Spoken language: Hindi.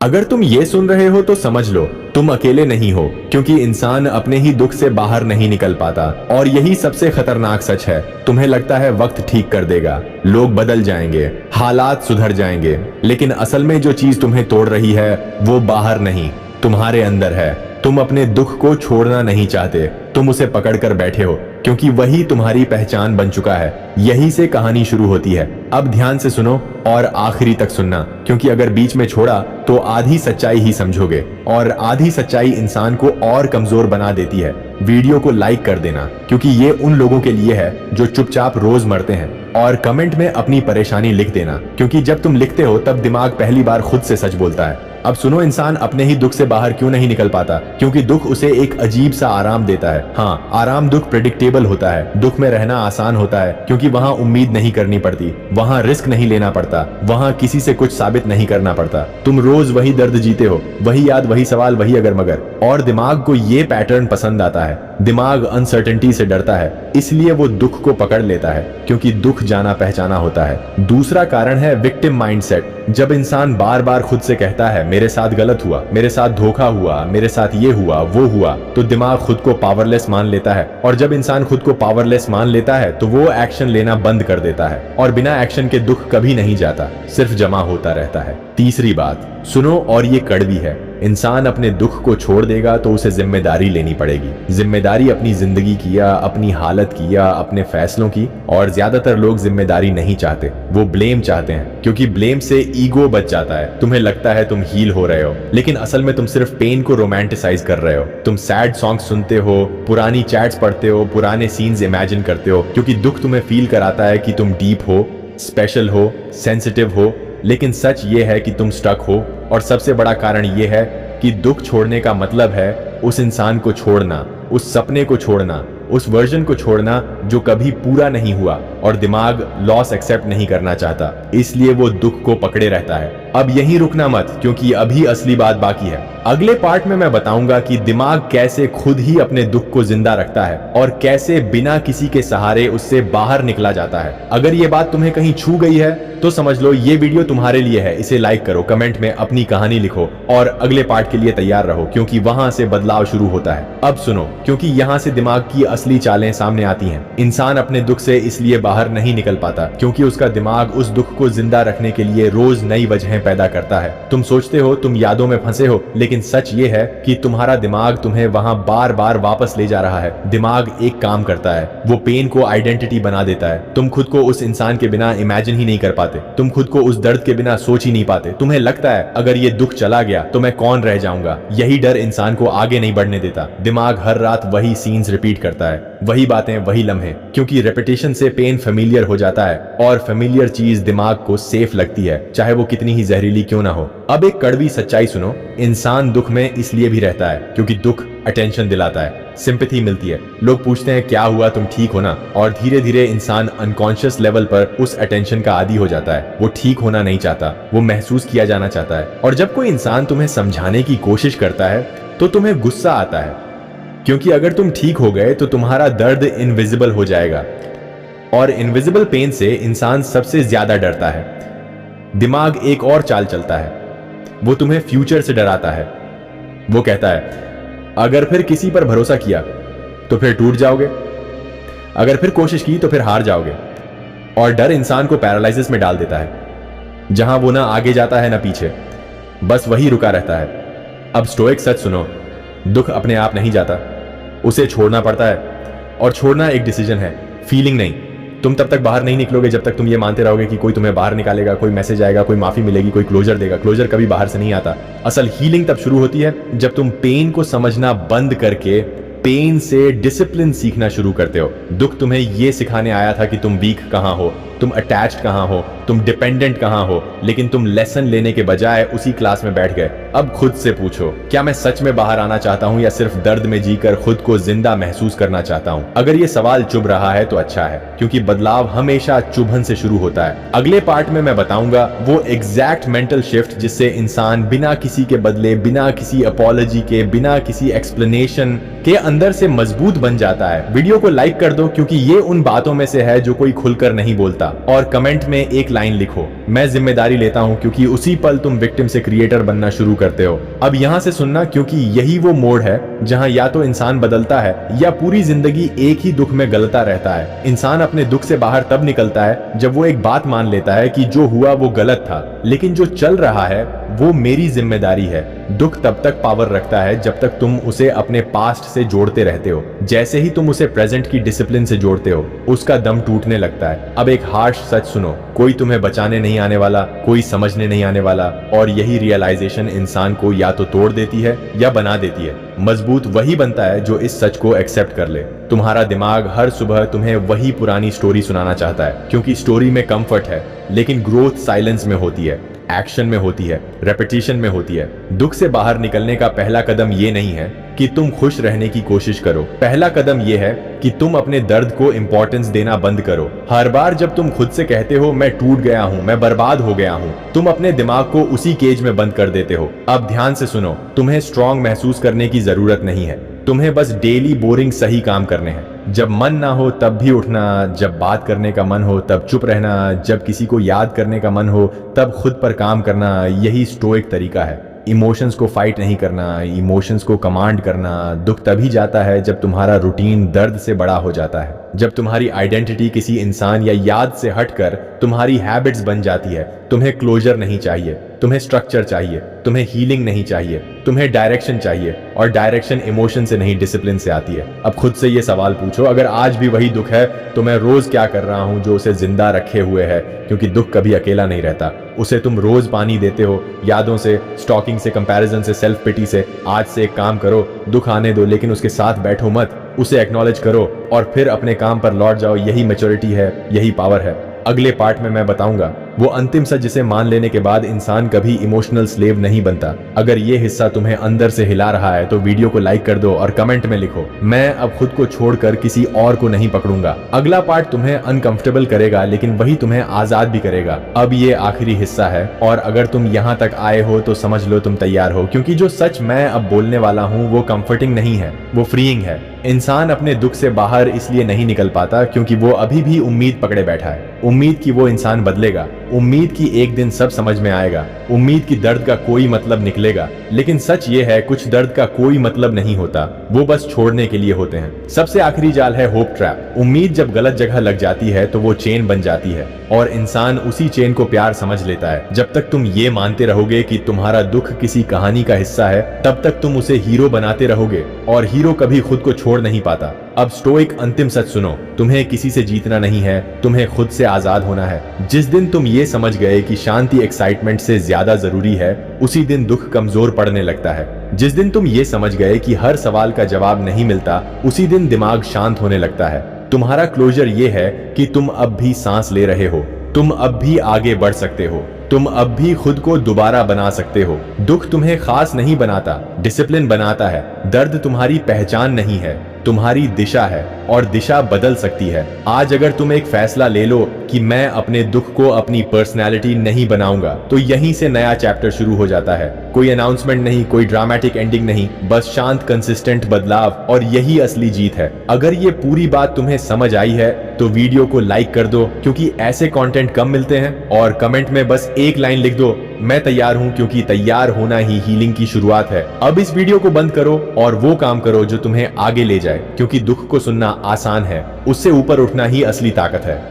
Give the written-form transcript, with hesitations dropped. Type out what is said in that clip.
अगर तुम ये सुन रहे हो तो समझ लो तुम अकेले नहीं हो, क्योंकि इंसान अपने ही दुख से बाहर नहीं निकल पाता। और यही सबसे खतरनाक सच है। तुम्हें लगता है वक्त ठीक कर देगा, लोग बदल जाएंगे, हालात सुधर जाएंगे, लेकिन असल में जो चीज तुम्हें तोड़ रही है वो बाहर नहीं, तुम्हारे अंदर है। तुम अपने दुख को छोड़ना नहीं चाहते, तुम उसे पकड़कर बैठे हो, क्योंकि वही तुम्हारी पहचान बन चुका है। यही से कहानी शुरू होती है। अब ध्यान से सुनो और आखिरी तक सुनना, क्योंकि अगर बीच में छोड़ा तो आधी सच्चाई ही समझोगे, और आधी सच्चाई इंसान को और कमजोर बना देती है। वीडियो को लाइक कर देना, क्योंकि ये उन लोगों के लिए है जो चुपचाप रोज मरते हैं। और कमेंट में अपनी परेशानी लिख देना, क्योंकि जब तुम लिखते हो तब दिमाग पहली बार खुद से सच बोलता है। अब सुनो, इंसान अपने ही दुख से बाहर क्यों नहीं निकल पाता? क्योंकि दुख उसे एक अजीब सा आराम देता है। हाँ, आराम दुख प्रेडिक्टेबल होता है। दुख में रहना आसान होता है, क्योंकि वहाँ उम्मीद नहीं करनी पड़ती, वहाँ रिस्क नहीं लेना पड़ता, वहाँ किसी से कुछ साबित नहीं करना पड़ता। तुम रोज वही दर्द जीते हो, वही याद, वही सवाल, वही अगर मगर। और दिमाग को ये पैटर्न पसंद आता है। दिमाग अनसर्टेनिटी से डरता है, इसलिए वो दुख को पकड़ लेता है, क्योंकि दुख जाना पहचाना होता है। दूसरा कारण है विक्टिम माइंडसेट। जब इंसान बार बार खुद से कहता है मेरे साथ गलत हुआ, मेरे साथ धोखा हुआ, मेरे साथ ये हुआ वो हुआ, तो दिमाग खुद को पावरलेस मान लेता है। और जब इंसान खुद को पावरलेस मान लेता है तो वो एक्शन लेना बंद कर देता है, और बिना एक्शन के दुख कभी नहीं जाता, सिर्फ जमा होता रहता है। तीसरी बात सुनो, और ये कड़वी है। इंसान अपने दुख को छोड़ देगा तो उसे जिम्मेदारी लेनी पड़ेगी। जिम्मेदारी अपनी जिंदगी की या अपनी हालत की या अपने फैसलों की। और ज्यादातर लोग जिम्मेदारी नहीं चाहते, वो ब्लेम चाहते हैं, क्योंकि ब्लेम से ईगो बच जाता है। तुम्हें लगता है तुम हील हो रहे हो, लेकिन असल में तुम सिर्फ पेन को रोमांटिसाइज कर रहे हो। तुम सैड सॉन्ग सुनते हो, पुरानी चैट्स पढ़ते हो, पुराने सीन्स इमेजिन करते हो, क्योंकि दुख तुम्हें फील कराता है कि तुम डीप हो, स्पेशल हो, सेंसिटिव हो। लेकिन सच ये है कि तुम स्टक हो। और सबसे बड़ा कारण ये है कि दुख छोड़ने का मतलब है उस इंसान को छोड़ना, उस सपने को छोड़ना, उस वर्जन को छोड़ना जो कभी पूरा नहीं हुआ। और दिमाग लॉस एक्सेप्ट नहीं करना चाहता, इसलिए वो दुख को पकड़े रहता है। अब यहीं रुकना मत, क्योंकि अभी असली बात बाकी है। अगले पार्ट में मैं बताऊंगा कि दिमाग कैसे खुद ही अपने दुख को जिंदा रखता है और कैसे बिना किसी के सहारे उससे बाहर निकला जाता है। अगर ये बात तुम्हें कहीं छू गई है तो समझ लो ये वीडियो तुम्हारे लिए है। इसे लाइक करो, कमेंट में अपनी कहानी लिखो और अगले पार्ट के लिए तैयार रहो, क्योंकि वहां से बदलाव शुरू होता है। अब सुनो, क्योंकि यहाँ से दिमाग की असली चालें सामने आती हैं। इंसान अपने दुख से इसलिए बाहर नहीं निकल पाता क्योंकि उसका दिमाग उस दुख को जिंदा रखने के लिए रोज नई वजहें पैदा करता है। तुम सोचते हो तुम यादों में फंसे हो, लेकिन सच ये है कि तुम्हारा दिमाग तुम्हें वहां बार बार वापस ले जा रहा है। दिमाग एक काम करता है, वो पेन को आइडेंटिटी बना देता है। तुम खुद को उस इंसान के बिना इमेजिन ही नहीं कर पाते, तुम खुद को उस दर्द के बिना सोच ही नहीं पाते। तुम्हें लगता है अगर ये दुख चला गया तो मैं कौन रह जाऊंगा। यही डर इंसान को आगे नहीं बढ़ने देता। दिमाग हर रात वही सीन्स रिपीट करता है, वही बातें, वही लम्हे, क्योंकि रेपिटेशन से पेन फेमिलियर हो जाता है और फेमिलियर चीज दिमाग को सेफ लगती है, चाहे वो कितनी ही जहरीली क्यों ना हो। अब एक कड़वी सच्चाई सुनो, इंसान दुख में इसलिए भी रहता है क्योंकि दुख अटेंशन दिलाता है, सिंपैथी मिलती है। लोग पूछते हैं क्या हुआ, तुम ठीक हो ना, और धीरे धीरे इंसान अनकॉन्शियस लेवल पर उस अटेंशन का आदी हो जाता है। वो ठीक होना नहीं चाहता, वो महसूस किया जाना चाहता है। और जब कोई इंसान तुम्हें समझाने की कोशिश करता है तो तुम्हें गुस्सा आता है, क्योंकि अगर तुम ठीक हो गए तो तुम्हारा दर्द इनविजिबल हो जाएगा, और इनविजिबल पेन से इंसान सबसे ज्यादा डरता है। दिमाग एक और चाल चलता है, वो तुम्हें फ्यूचर से डराता है। वो कहता है अगर फिर किसी पर भरोसा किया तो फिर टूट जाओगे, अगर फिर कोशिश की तो फिर हार जाओगे। और डर इंसान को पैरालिसिस में डाल देता है, जहां वो ना आगे जाता है ना पीछे, बस वही रुका रहता है। अब स्टोइक सच सुनो, दुख अपने आप नहीं जाता, उसे छोड़ना पड़ता है। और छोड़ना एक डिसीजन है, फीलिंग नहीं। तुम तब तक बाहर नहीं निकलोगे जब तक तुम ये मानते रहोगे कि कोई तुम्हें बाहर निकालेगा, कोई मैसेज आएगा, कोई माफी मिलेगी, कोई क्लोजर देगा। क्लोजर कभी बाहर से नहीं आता। असल हीलिंग तब शुरू होती है जब तुम पेन को समझना बंद करके पेन से डिसिप्लिन सीखना शुरू करते हो। दुख तुम्हें ये सिखाने आया था कि तुम वीक कहां हो, तुम अटैच्ड कहां हो, तुम डिपेंडेंट कहां हो, लेकिन तुम लेसन लेने के बजाय उसी क्लास में बैठ गए। अब खुद से पूछो, क्या मैं सच में बाहर आना चाहता हूं या सिर्फ दर्द में जीकर खुद को जिंदा महसूस करना चाहता हूं? अगर ये सवाल चुभ रहा है तो अच्छा है, क्योंकि बदलाव हमेशा चुभन से शुरू होता है। अगले पार्ट में मैं बताऊंगा वो एग्जैक्ट मेंटल शिफ्ट जिससे इंसान बिना किसी के बदले, बिना किसी अपॉलॉजी के, बिना किसी एक्सप्लेनेशन के अंदर से मजबूत बन जाता है। वीडियो को लाइक कर दो, क्योंकि ये उन बातों में से है जो कोई खुलकर नहीं बोलता। पता और कमेंट में एक लाइन लिखो, मैं जिम्मेदारी लेता हूं, क्योंकि उसी पल तुम विक्टिम से क्रिएटर बनना शुरू करते हो। अब यहां से सुनना, क्योंकि यही वो मोड़ है जहां या तो इंसान बदलता है या पूरी जिंदगी एक ही दुख में गलता रहता है। इंसान अपने दुख से बाहर तब निकलता है जब वो एक बात मान लेता है कि जो हुआ वो गलत था, लेकिन जो चल रहा है वो मेरी जिम्मेदारी है। दुख तब तक पावर रखता है जब तक तुम उसे अपने पास्ट से जोड़ते रहते हो। जैसे ही तुम उसे प्रेजेंट की डिसिप्लिन से जोड़ते हो, उसका दम टूटने लगता है। अब एक हार्श सच सुनो, कोई तुम्हें बचाने नहीं आने वाला, कोई समझने नहीं आने वाला, और यही रियलाइजेशन इंसान को या तो तोड़ देती है या बना देती है। मजबूत वही बनता है जो इस सच को एक्सेप्ट कर ले। तुम्हारा दिमाग हर सुबह तुम्हें वही पुरानी स्टोरी सुनाना चाहता है, क्योंकि स्टोरी में कंफर्ट है, लेकिन ग्रोथ साइलेंस में होती है, एक्शन में होती है, रेपिटेशन में होती है। दुख से बाहर निकलने का पहला कदम ये नहीं है कि तुम खुश रहने की कोशिश करो। पहला कदम ये है कि तुम अपने दर्द को इंपॉर्टेंस देना बंद करो। हर बार जब तुम खुद से कहते हो मैं टूट गया हूँ, मैं बर्बाद हो गया हूँ, तुम अपने दिमाग को उसी केज में बंद कर देते हो। अब ध्यान से सुनो, तुम्हें स्ट्रांग महसूस करने की जरूरत नहीं है। तुम्हें बस डेली बोरिंग सही काम करने हैं। जब मन ना हो तब भी उठना, जब बात करने का मन हो तब चुप रहना, जब किसी को याद करने का मन हो तब खुद पर काम करना। यही स्टोइक तरीका है। इमोशंस को फाइट नहीं करना, इमोशंस को कमांड करना। दुख तभी जाता है जब तुम्हारा रूटीन दर्द से बड़ा हो जाता है, जब तुम्हारी आइडेंटिटी किसी इंसान या याद से हटकर तुम्हारी हैबिट्स बन जाती है। तुम्हें क्लोजर नहीं चाहिए, तुम्हें स्ट्रक्चर चाहिए, तुम्हें हीलिंग नहीं चाहिए, तुम्हें डायरेक्शन चाहिए, और डायरेक्शन इमोशन से नहीं डिसिप्लिन से आती है। अब खुद से ये सवाल पूछो, अगर आज भी वही दुख है तो मैं रोज क्या कर रहा हूं जो उसे जिंदा रखे हुए है? क्योंकि दुख कभी अकेला नहीं रहता, उसे तुम रोज पानी देते हो, यादों से, स्टॉकिंग से, कंपैरिजन से, सेल्फ पिटी से। आज से एक काम करो, दुख आने दो लेकिन उसके साथ बैठो मत, उसे एक्नॉलेज करो और फिर अपने काम पर लौट जाओ। यही मैच्योरिटी है, यही पावर है। अगले पार्ट में मैं बताऊंगा वो अंतिम सच जिसे मान लेने के बाद इंसान कभी इमोशनल स्लेव नहीं बनता। अगर ये हिस्सा तुम्हें अंदर से हिला रहा है तो वीडियो को लाइक कर दो और कमेंट में लिखो, मैं अब खुद को छोड़कर किसी और को नहीं पकड़ूंगा। अगला पार्ट तुम्हें अनकंफर्टेबल करेगा लेकिन वही तुम्हें आजाद भी करेगा। अब ये आखिरी हिस्सा है और अगर तुम यहाँ तक आए हो तो समझ लो तुम तैयार हो, क्योंकि जो सच मैं अब बोलने वाला हूँ वो कंफर्टिंग नहीं है, वो फ्रीइंग है। इंसान अपने दुख से बाहर इसलिए नहीं निकल पाता क्योंकि वो अभी भी उम्मीद पकड़े बैठा है। उम्मीद की वो इंसान बदलेगा, उम्मीद की एक दिन सब समझ में आएगा, उम्मीद की दर्द का कोई मतलब निकलेगा। लेकिन सच ये है, कुछ दर्द का कोई मतलब नहीं होता, वो बस छोड़ने के लिए होते हैं। सबसे आखिरी जाल है होप ट्रैप। उम्मीद जब गलत जगह लग जाती है तो वो चेन बन जाती है और इंसान उसी चेन को प्यार समझ लेता है। जब तक तुम ये मानते रहोगे कि तुम्हारा दुख किसी कहानी का हिस्सा है, तब तक तुम उसे हीरो बनाते रहोगे और हीरो कभी खुद को छोड़ नहीं पाता। अब स्टोइक अंतिम सच सुनो, तुम्हें किसी से जीतना नहीं है, तुम्हें खुद से आजाद होना है। जिस दिन तुम ये समझ गए कि शांति एक्साइटमेंट से ज्यादा जरूरी है, उसी दिन दुख कमजोर पड़ने लगता है। जिस दिन तुम ये समझ गए कि हर सवाल का जवाब नहीं मिलता, उसी दिन दिमाग शांत होने लगता है। तुम्हारा क्लोजर ये है कि तुम अब भी सांस ले रहे हो, तुम अब भी आगे बढ़ सकते हो, तुम अब भी खुद को दोबारा बना सकते हो। दुख तुम्हें खास नहीं बनाता, डिसिप्लिन बनाता है। दर्द तुम्हारी पहचान नहीं है, तुम्हारी दिशा है और दिशा बदल सकती है। आज अगर तुम एक फैसला ले लो कि मैं अपने दुख को अपनी पर्सनैलिटी नहीं बनाऊंगा, तो यहीं से नया चैप्टर शुरू हो जाता है। कोई अनाउंसमेंट नहीं, कोई ड्रामेटिक एंडिंग नहीं, बस शांत कंसिस्टेंट बदलाव, और यही असली जीत है। अगर ये पूरी बात तुम्हें समझ आई है तो वीडियो को लाइक कर दो, क्योंकि ऐसे कंटेंट कम मिलते हैं, और कमेंट में बस एक लाइन लिख दो, मैं तैयार हूं, क्योंकि तैयार होना ही हीलिंग की शुरुआत है। अब इस वीडियो को बंद करो और वो काम करो जो तुम्हें आगे ले जाए, क्योंकि दुख को सुनना आसान है, उससे ऊपर उठना ही असली ताकत है।